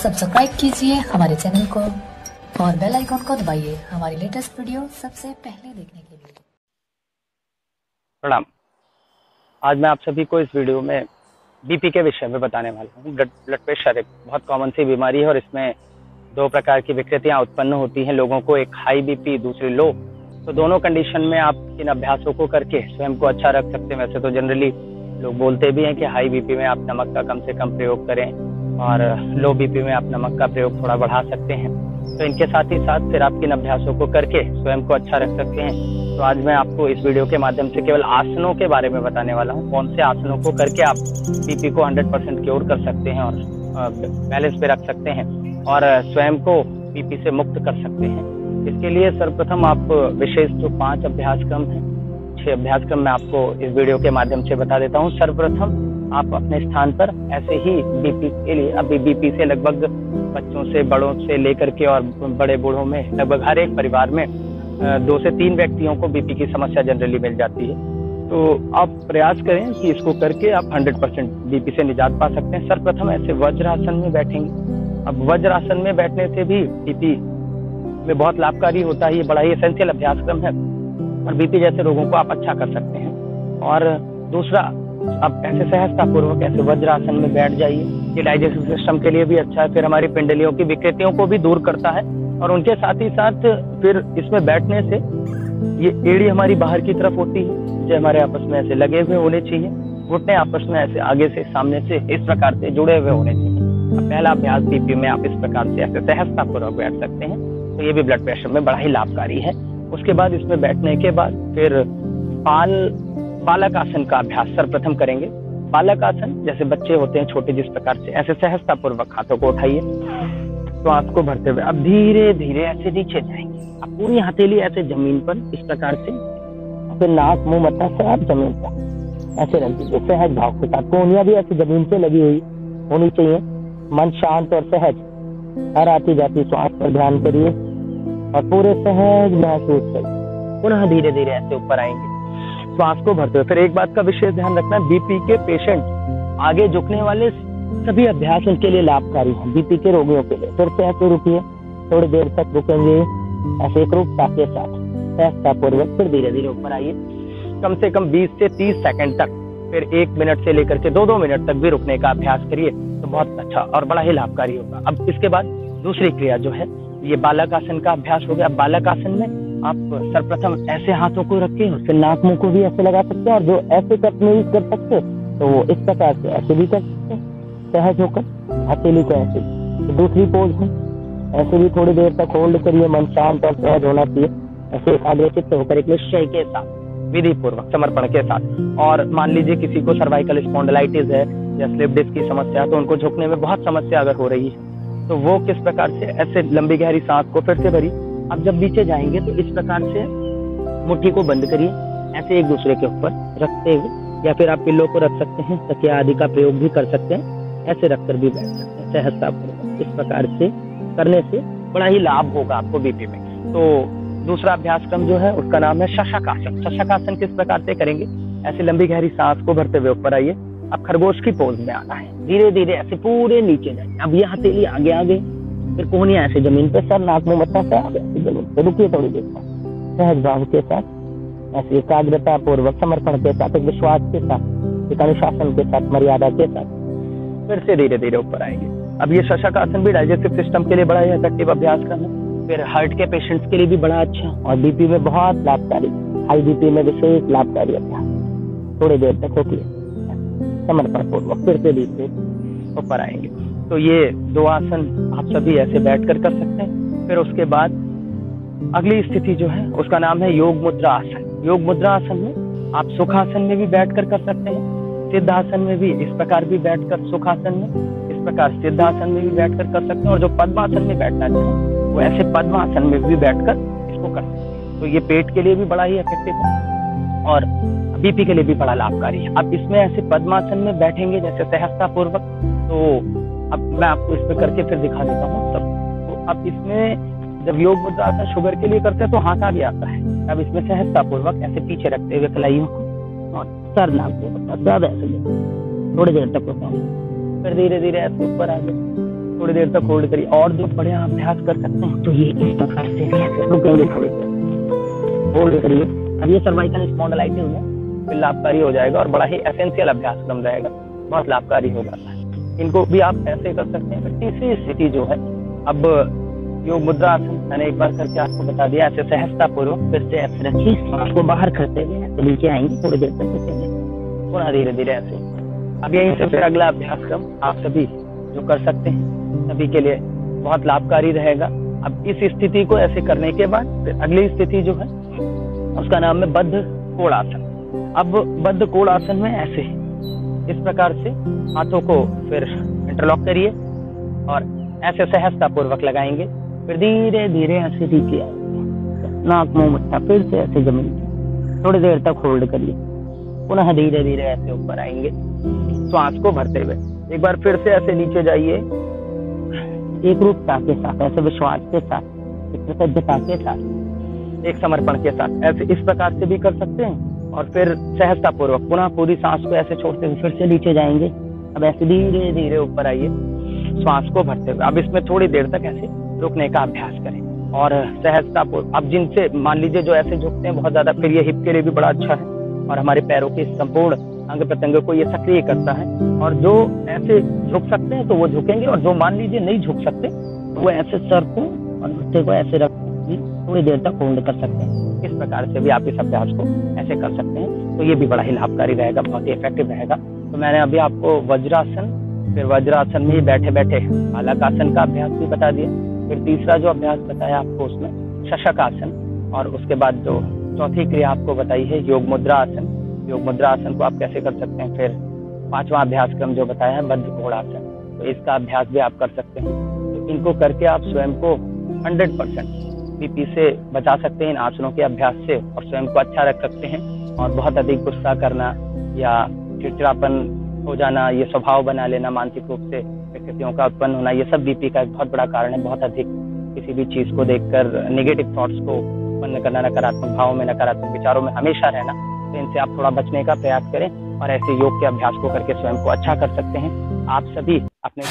Subscribe कीजिए हमारे channel को और बेल आइकॉन को दबाइए हमारी लेटेस्ट वीडियो सबसे पहले देखने के लिए। प्रणाम। आज मैं आप सभी को इस वीडियो में बीपी के विषय में बताने वाला हूँ। ब्लड प्रेशर एक बहुत कॉमन सी बीमारी है और इसमें दो प्रकार की विकृतियाँ उत्पन्न होती हैं लोगों को, एक हाई बीपी, दूसरी लो। तो दोनों कंडीशन में आप इन अभ्यासों को करके स्वयं को अच्छा रख सकते हैं। वैसे तो जनरली लोग बोलते भी हैं कि हाई बीपी में आप नमक का कम से कम प्रयोग करें और लो बीपी में आप नमक का प्रयोग थोड़ा बढ़ा सकते हैं। तो इनके साथ ही साथ फिर आप इन अभ्यासों को करके स्वयं को अच्छा रख सकते हैं। तो आज मैं आपको इस वीडियो के माध्यम से केवल आसनों के बारे में बताने वाला हूँ, कौन से आसनों को करके आप बीपी को 100% क्योर कर सकते हैं और बैलेंस पे रख सकते हैं और स्वयं को बीपी से मुक्त कर सकते हैं। इसके लिए सर्वप्रथम आप विशेष जो 5 अभ्यासक्रम हैं, 6 अभ्यासक्रम मैं आपको इस वीडियो के माध्यम से बता देता हूँ। सर्वप्रथम आप अपने स्थान पर ऐसे ही बीपी के लिए, अभी बीपी से लगभग बच्चों से बड़ों से लेकर के और बड़े बूढ़ों में लगभग हर एक परिवार में 2 से 3 व्यक्तियों को बीपी की समस्या जनरली मिल जाती है। तो आप प्रयास करें कि इसको करके आप 100% बीपी से निजात पा सकते हैं। सर्वप्रथम ऐसे वज्रासन में बैठेंगे। अब वज्रासन में बैठने से भी बीपी में बहुत लाभकारी होता है। ये बड़ा ही एसेंशियल अभ्यासक्रम है और बीपी जैसे रोगों को आप अच्छा कर सकते हैं। और दूसरा, आप ऐसे सहजतापूर्वक ऐसे वज्रासन में बैठ जाइए। ये डाइजेस्टिव सिस्टम के लिए भी अच्छा है, फिर हमारी पिंडलियों की विकृतियों को भी दूर करता है और उनके साथ ही साथ फिर इसमें बैठने से ये एड़ी हमारी बाहर की तरफ होती है, जो हमारे आपस में ऐसे लगे हुए होने चाहिए, घुटने आपस में ऐसे आगे से सामने से इस प्रकार से जुड़े हुए होने चाहिए। पहला अभ्यास बीपी में आप इस प्रकार से ऐसे सहजतापूर्वक बैठ सकते हैं, तो ये भी ब्लड प्रेशर में बड़ा ही लाभकारी है। उसके बाद इसमें बैठने के बाद फिर बालक आसन का अभ्यास सर्वप्रथम करेंगे। बालक आसन जैसे बच्चे होते हैं छोटे, जिस प्रकार से ऐसे सहजतापूर्वक हाथों को उठाइए, श्वास को भरते हुए अब धीरे धीरे ऐसे नीचे जाएंगे। अब पूरी हथेली ऐसे जमीन पर इस प्रकार से, फिर नाक मुंह मत्था सब जमीन पर ऐसे रख दीजिए सहज भाव के साथ। कोहनियां भी ऐसे जमीन से लगी हुई होनी चाहिए। मन शांत और सहज, हर आती जाती श्वास पर ध्यान करिए और पूरे सहज महसूस करिए। पुनः धीरे धीरे ऐसे ऊपर आएंगे श्वास को भरते हुए। फिर एक बात का विशेष ध्यान रखना, बीपी के पेशेंट आगे झुकने वाले सभी अभ्यास उनके लिए लाभकारी हैं, बीपी के रोगियों के लिए। फिर से ऐसे रुकिए, थोड़ी देर तक रुकेंगे ऐसे एकरूपता के साथ सहजतापूर्वक। फिर धीरे धीरे ऊपर आइए, कम से कम 20 से 30 सेकंड तक, फिर 1 मिनट से लेकर के 2-2 मिनट तक भी रुकने का अभ्यास करिए, तो बहुत अच्छा और बड़ा ही लाभकारी होगा। अब इसके बाद दूसरी क्रिया जो है, ये बालक आसन का अभ्यास हो गया। बालक आसन में आप सर्वप्रथम ऐसे हाथों को रखें और फिर नाक मुंह को भी ऐसे लगा सकते हैं, और जो ऐसे नहीं कर सकते तो वो इस प्रकार से ऐसे भी कर सकते हैं सहज होकर, हथेली को ऐसे। तो दूसरी पोज है, ऐसे भी थोड़ी देर तक होल्ड करिए, मन शांत और सहज होना चाहिए, ऐसे एकाग्रचित्त होकर एक निश्चय के साथ, विधि पूर्वक, समर्पण के साथ। और मान लीजिए किसी को सर्वाइकल स्पॉन्डिलाइटिस है या स्लिप डिस्क की समस्या, तो उनको झुकने में बहुत समस्या अगर हो रही है, तो वो किस प्रकार से ऐसे लंबी गहरी सांस को फिर से भरी। अब जब नीचे जाएंगे तो इस प्रकार से मुट्ठी को बंद करिए, ऐसे एक दूसरे के ऊपर रखते हुए, या फिर आप पिल्लों को रख सकते हैं, तकिया आदि का प्रयोग भी कर सकते हैं, ऐसे रखकर भी बैठ सकते हैं सहजतापूर्वक। इस प्रकार से करने से बड़ा ही लाभ होगा आपको बीपी में। तो दूसरा अभ्यासक्रम जो है उसका नाम है शशकासन। शशकासन किस प्रकार से करेंगे, ऐसे लंबी गहरी सांस को भरते हुए ऊपर आइए। अब खरगोश की पोज में आना है, धीरे धीरे ऐसे पूरे नीचे जाइए। अब ये हथेली आगे आगे, फिर कोहनियां ऐसे जमीन पे, सर नाक मुंह मत्था से आगे जमीन पे। रुकिए थोड़ी देर तक सहज भाव के साथ, ऐसे एकाग्रता पूर्वक, समर्पण के साथ, एक विश्वास के साथ, एक अनुशासन के साथ, मर्यादा के साथ फिर से धीरे धीरे ऊपर आएंगे। अब ये शशकासन भी डाइजेस्टिव सिस्टम के लिए बड़ा ही इफेक्टिव अभ्यासक्रम है, फिर हार्ट के पेशेंट्स के लिए भी बड़ा अच्छा और बीपी में बहुत लाभकारी, हाई बीपी में विशेष लाभकारी अभ्यास। थोड़ी देर तक रुकिए समर्पण पूर्वक, फिर से धीरे ऊपर आएंगे। तो ये 2 आसन आप सभी ऐसे बैठकर कर सकते हैं। फिर उसके बाद अगली स्थिति जो है उसका नाम है योग मुद्रा आसन। योग मुद्रा आसन में आप सुखासन में भी बैठकर कर सकते हैं, सिद्धासन में भी इस प्रकार भी बैठकर, सुखासन में इस प्रकार, सिद्धासन में भी बैठकर कर सकते हैं, और जो पद्मासन में बैठना चाहें वो ऐसे पद्मासन में भी बैठकर इसको कर सकते हैं। तो ये पेट के लिए भी बड़ा ही इफेक्टिव है और बीपी के लिए भी बड़ा लाभकारी है। अब इसमें ऐसे पद्मासन में बैठेंगे जैसे सहजतापूर्वक, तो अब मैं आपको इसमें करके फिर दिखा देता हूँ सब। तो अब इसमें जब योग मुद्रा आता है शुगर के लिए करते हैं तो हाथा भी आता है। अब इसमें सहजतापूर्वक ऐसे पीछे रखते हुए कलाइयों को और सर नाक को सब ऐसे थोड़ी देर तक रुका, फिर धीरे धीरे ऐसे ऊपर आ गए, थोड़ी देर तक होल्ड करिए और जो बढ़िया अभ्यास कर सकते हैं तो ये इस प्रकार से रुकेंगे, थोड़ी देर होल्ड करिए। अब ये सर्वाइकल स्पॉन्डिलाइटिस में फिर लाभकारी हो जाएगा और बड़ा ही एसेंशियल अभ्यास क्रम रहेगा, बहुत लाभकारी हो जाता है। इनको भी आप ऐसे कर सकते हैं। तीसरी स्थिति जो है, अब योग मुद्रा आसन मैंने एक बार करके आपको बता दिया। ऐसे सहजता पूर्वक फिर से ऐसे रखिए, सांस को बाहर करते हुए ऐसे नीचे आएंगे, थोड़ी देर तक रुकेंगे, पुनः धीरे धीरे ऐसे। अब यहीं से फिर अगला अभ्यास क्रम आप सभी जो कर सकते हैं, सभी के लिए बहुत लाभकारी रहेगा। अब इस स्थिति को ऐसे करने के बाद फिर अगली स्थिति जो है उसका नाम है बद्ध कोणासन। अब बद्ध कोणासन में ऐसे इस प्रकार से हाथों को फिर इंटरलॉक करिए और ऐसे सहजता पूर्वक लगाएंगे। फिर धीरे धीरे ऐसे नीचे आएंगे, नाक मुंह मत्था फिर से ऐसे जमीन पे थोड़ी देर तक होल्ड करिए, पुनः धीरे धीरे ऐसे ऊपर आएंगे श्वास को भरते हुए। एक बार फिर से ऐसे नीचे जाइए, एक रूपता के साथ, ऐसे विश्वास के साथ, एक कृतज्ञता के साथ, एक समर्पण के साथ, ऐसे इस प्रकार से भी कर सकते हैं। और फिर सहजता पूर्वक पुनः पूरी सांस को ऐसे छोड़ते हुए फिर से नीचे जाएंगे। अब ऐसे धीरे धीरे ऊपर आइए श्वास को भरते हुए। अब इसमें थोड़ी देर तक ऐसे रुकने का अभ्यास करें और सहजता पूर्वक। अब जिनसे मान लीजिए जो ऐसे झुकते हैं बहुत ज्यादा, फिर ये हिप के लिए भी बड़ा अच्छा है और हमारे पैरों के संपूर्ण अंग प्रत्यंग को ये सक्रिय करता है। और जो ऐसे झुक सकते हैं तो वो झुकेंगे, और जो मान लीजिए नहीं झुक सकते तो वो ऐसे सर को और मत्थे को ऐसे रख थोड़ी देर तक होल्ड कर सकते हैं। इस प्रकार से भी आप इस अभ्यास को ऐसे कर सकते हैं, तो ये भी बड़ा ही लाभकारी रहेगा, बहुत ही इफेक्टिव रहेगा। तो मैंने अभी आपको वज्रासन, फिर वज्रासन में ही बैठे बैठे बालक आसन का अभ्यास भी बता दिया। फिर तीसरा जो अभ्यास बताया आपको उसमें शशक आसन, और उसके बाद जो चौथी क्रिया आपको बताई है योग मुद्रा आसन। योग मुद्रा आसन को आप कैसे कर सकते हैं। फिर पांचवा अभ्यास क्रम जो बताया है बद्ध कोणासन, तो इसका अभ्यास भी आप कर सकते हैं। तो इनको करके आप स्वयं को 100% बीपी से बचा सकते हैं इन आसनों के अभ्यास से, और स्वयं को अच्छा रख सकते हैं। और बहुत अधिक गुस्सा करना या चिड़चिड़ापन हो जाना, ये स्वभाव बना लेना, मानसिक रूप से विकृतियों का उत्पन्न होना, ये सब बीपी का एक बहुत बड़ा कारण है। बहुत अधिक किसी भी चीज को देखकर नेगेटिव थॉट्स को उत्पन्न करना, नकारात्मक भावों में, नकारात्मक विचारों में हमेशा रहना, तो इनसे आप थोड़ा बचने का प्रयास करें और ऐसे योग के अभ्यास को करके स्वयं को अच्छा कर सकते हैं। आप सभी अपने